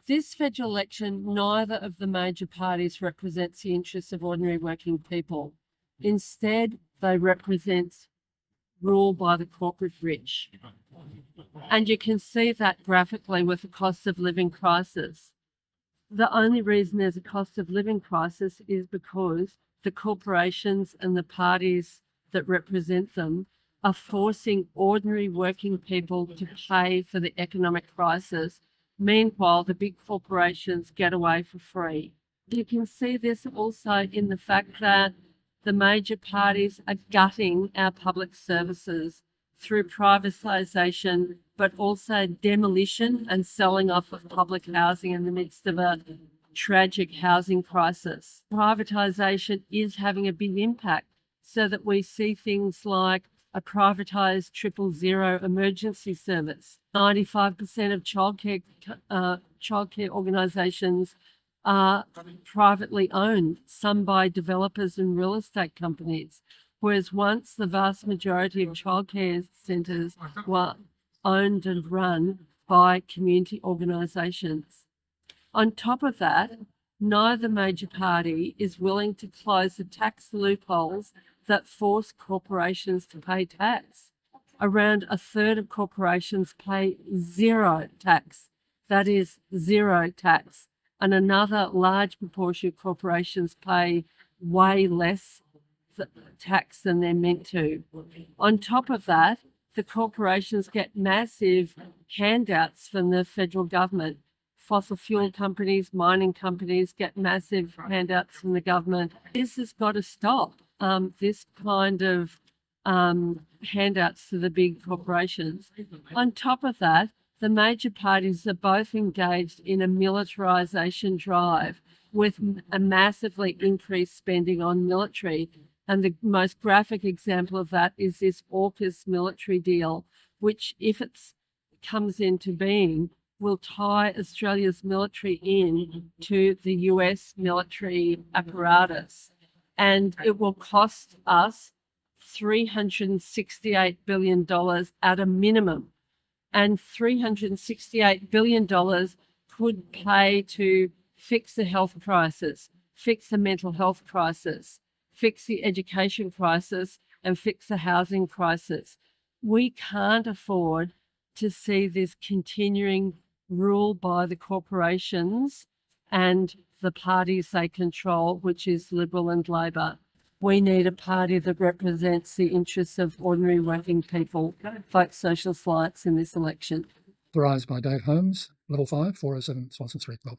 This federal election, neither of the major parties represents the interests of ordinary working people. Instead, they represent rule by the corporate rich. And you can see that graphically with the cost of living crisis. The only reason there's a cost of living crisis is because the corporations and the parties that represent them are forcing ordinary working people to pay for the economic crisis. Meanwhile, the big corporations get away for free. You can see this also in the fact that the major parties are gutting our public services through privatisation, but also demolition and selling off of public housing in the midst of a tragic housing crisis. Privatisation is having a big impact, so that we see things like a privatised 000 emergency service. 95% of childcare organisations are privately owned, some by developers and real estate companies, whereas once the vast majority of childcare centres were owned and run by community organisations. On top of that, neither major party is willing to close the tax loopholes that force corporations to pay tax. Around a third of corporations pay zero tax, that is zero tax, and another large proportion of corporations pay way less tax than they're meant to. On top of that, the corporations get massive handouts from the federal government. Fossil fuel companies, mining companies get massive handouts from the government. This has got to stop. This kind of handouts to the big corporations. On top of that, the major parties are both engaged in a militarisation drive with a massively increased spending on military. And the most graphic example of that is this AUKUS military deal, which, if it comes into being, will tie Australia's military in to the US military apparatus. And it will cost us $368 billion at a minimum. And $368 billion could pay to fix the health crisis, fix the mental health crisis, fix the education crisis, and fix the housing crisis. We can't afford to see this continuing rule by the corporations and the parties they control, which is Liberal and Labor. We need a party that represents the interests of ordinary working people. Vote Socialist Alliance in this election. Authorised by Dave Holmes, Level 5, 407 Swanson Street, Melbourne.